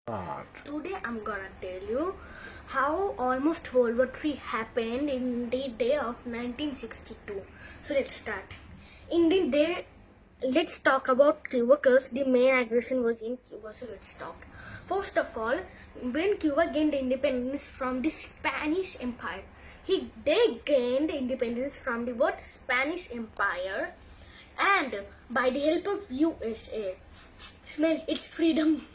Today I'm gonna tell you how almost World War III happened in the day of 1962. So let's start. In the day, let's talk about Cuba because the main aggression was in Cuba. So let's talk. First of all, when Cuba gained independence from the Spanish Empire, they gained independence from the what? Spanish Empire, and by the help of USA. Smell its freedom.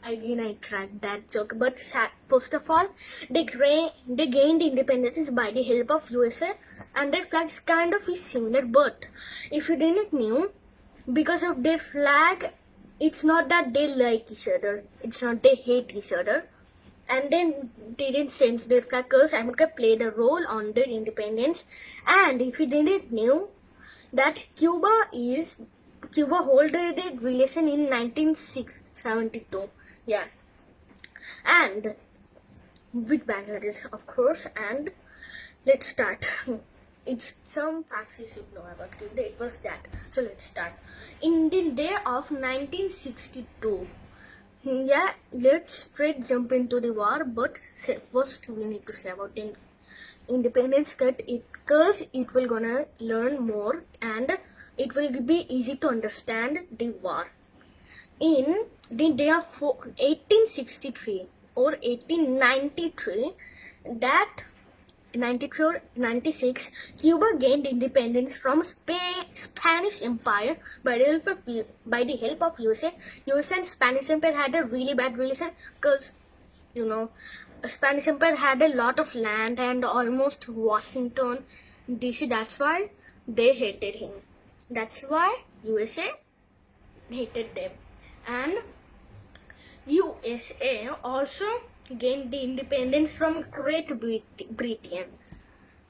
Again, I cracked that joke. But first of all, they gained independence by the help of USA, and their flags kind of is similar. But if you didn't know, because of their flag, it's not that they like each other. It's not they hate each other. And then they didn't change their flag because America played a role on their independence. And if you didn't know, that Cuba hold a relation in 1972. Yeah, and with Bangladesh, of course. And let's start. It's some facts you should know about Cuba. It was that. So let's start. In the day of 1962. Yeah, let's straight jump into the war. But first we need to say about the independence cut it because it will gonna learn more and it will be easy to understand the war. In the day of 1863 or 1893, that 93 or 96, Cuba gained independence from Spanish Empire by the help of USA. USA and Spanish Empire had a really bad relation because Spanish Empire had a lot of land and almost Washington DC. That's why they hated him. That's why USA hated them. And USA also gained the independence from Great Britain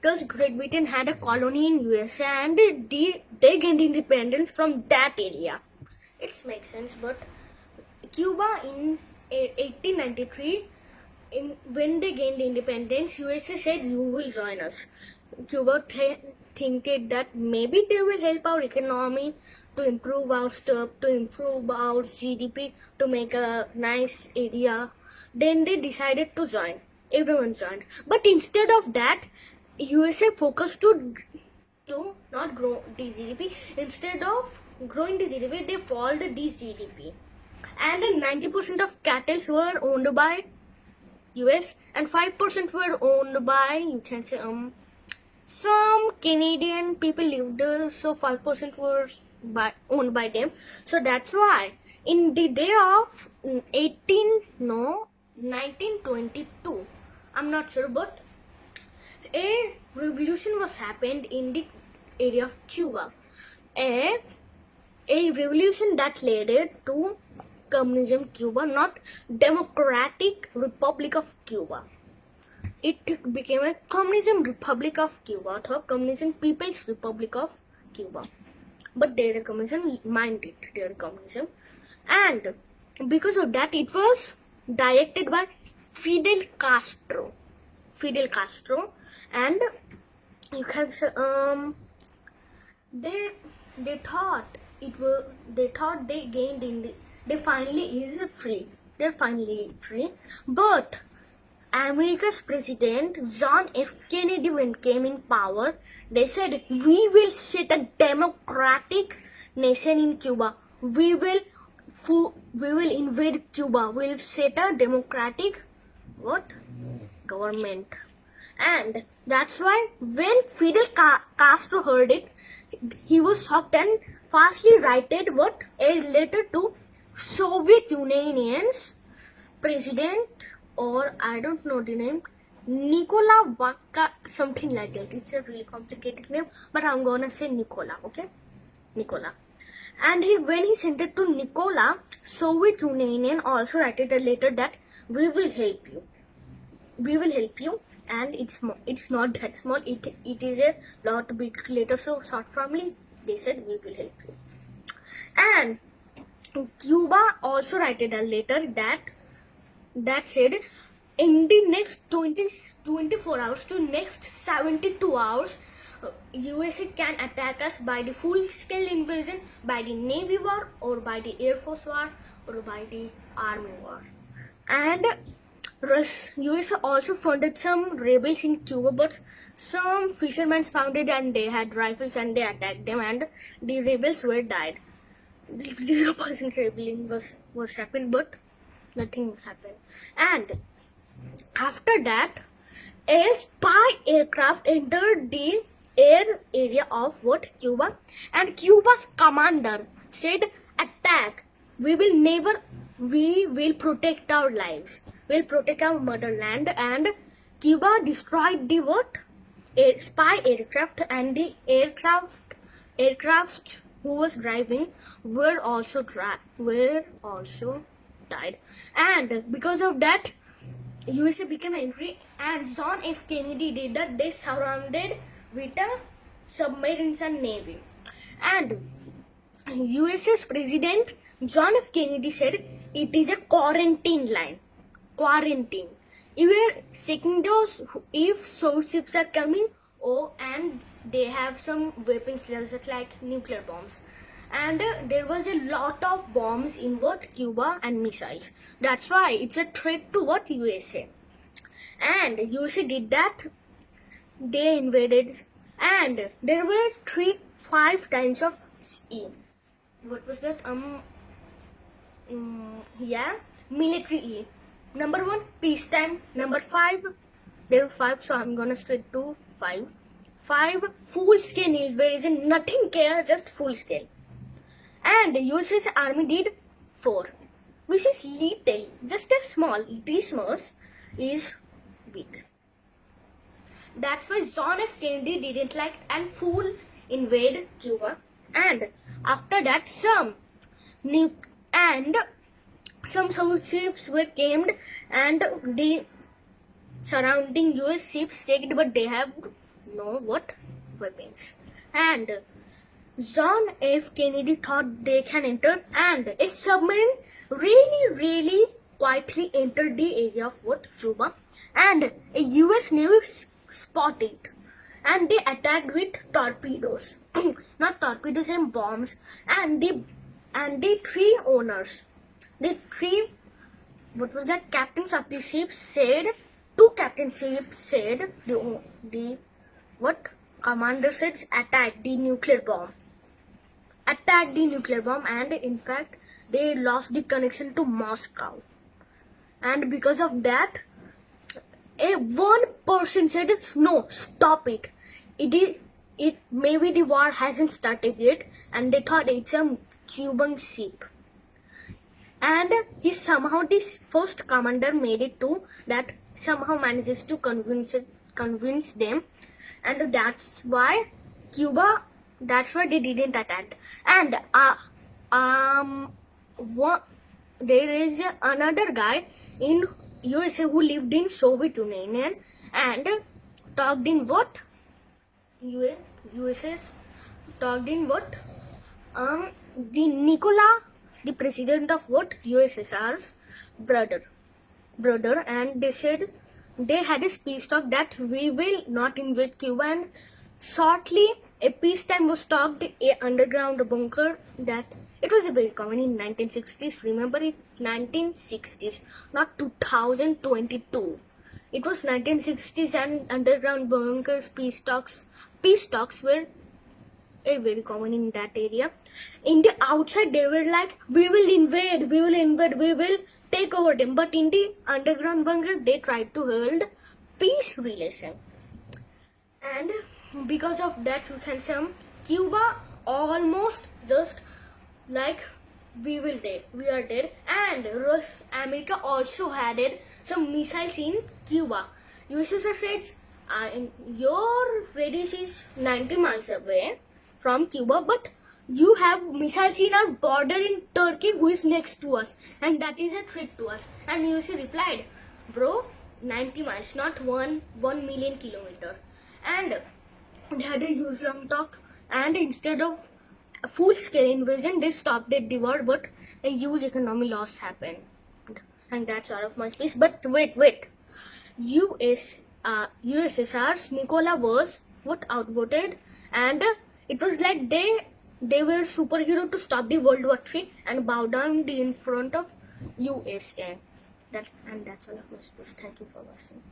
because Great Britain had a colony in USA and they gained independence from that area. It makes sense. But Cuba in 1893, when they gained independence, USA said you will join us. Cuba thinked that maybe they will help our economy to improve our stuff, to improve our GDP, to make a nice area. Then they decided to join. Everyone joined. But instead of that, USA focused to not grow the GDP. Instead of growing the GDP, they followed the GDP. And 90% of cattle were owned by US and 5% were owned by, you can say, some Canadian people lived there, so 5% were owned by them. So that's why in the day of 1922, I'm not sure, but a revolution was happened in the area of Cuba. A revolution that led to communism Cuba, not Democratic Republic of Cuba. It became a Communism Republic of Cuba, or Communism People's Republic of Cuba. But their communism minded their communism, and because of that, it was directed by Fidel Castro, and you can say they thought they gained they finally is free. They're finally free, but America's president John F. Kennedy, when came in power, they said we will set a democratic nation in Cuba. We will invade Cuba. We'll set a democratic government. And that's why when Fidel Castro heard it, he was shocked and fastly wrote a letter to Soviet Union's president, or I don't know the name, Nikola Vakka, something like that. It's a really complicated name, but I'm gonna say Nikola, okay? Nikola. And when he sent it to Nikola, Soviet Union also wrote a letter that we will help you. We will help you, and it's not that small. It is a lot big letter. So short formly, they said we will help you. And Cuba also wrote a letter that said in the next 24 hours to next 72 hours, USA can attack us by the full-scale invasion, by the Navy war, or by the Air Force war, or by the Army war. And USA also funded some rebels in Cuba, but some fishermen found it and they had rifles and they attacked them and the rebels were died. 0% rebellion was happened, but nothing happened. And after that, a spy aircraft entered the air area of what Cuba, and Cuba's commander said, "Attack! We will protect our lives. We'll protect our motherland." And Cuba destroyed the what? Spy aircraft, and the aircraft who was driving were also died. And because of that, USA became angry, and John F. Kennedy did that. They surrounded with a submarines and navy. And US's President John F. Kennedy said it is a quarantine line. Quarantine. We were checking those if Soviet ships are coming, and they have some weapons like nuclear bombs. And there was a lot of bombs in what Cuba and missiles. That's why it's a threat to what USA. And USA did that. They invaded, and there were 5 times of E. What was that? Military E. Number 1, peacetime. Number 5, there were 5, so I'm gonna stick to 5. 5, full-scale invasion. Nothing care, just full-scale. And US's army did 4, which is little, just a small. This much is weak. That's why John F. Kennedy didn't like and full invade Cuba. And after that, some Soviet ships were came, and the surrounding US ships checked, but they have no weapons. And John F. Kennedy thought they can enter, and a submarine really quietly entered the area of Cuba, and a US Navy spotted it, and they attacked with torpedoes, not torpedoes and bombs, and the 3 owners, captains of the ship said, 2 captains ship said, the commander said, attack the nuclear bomb, and in fact they lost the connection to Moscow. And because of that, one person said, no, stop it. It maybe the war hasn't started yet, and they thought it's a Cuban ship. And this first commander made it to that, somehow manages to convince them, and that's why they didn't attack. And there is another guy in USA who lived in Soviet Union and talked in what? USS talked in what? The Nikola, the president of what? USSR's brother, and they said they had a peace talk that we will not invade Cuba, and shortly a peacetime was talked, a underground bunker that it was very common in 1960s. Remember, it 1960s, not 2022. It was 1960s, and underground bunkers, peace talks were very common in that area. In the outside, they were like, we will invade, we will take over them. But in the underground bunker, they tried to hold peace relation. And because of that, you can say Cuba almost just like we are dead. And America also had some missiles in Cuba. USSR says, your radius is 90 miles away from Cuba, but you have missiles in our border in Turkey, who is next to us, and that is a threat to us. And USA replied, bro, 90 miles, not 1 million kilometers. And they had a huge long talk, and instead of a full-scale invasion, they stopped at the war, but a huge economic loss happened. And that's all of my speech. But wait. USSR's Nikola was outvoted, and it was like they were superhero to stop the World War III and bow down in front of USA. That's all of my speech. Thank you for watching.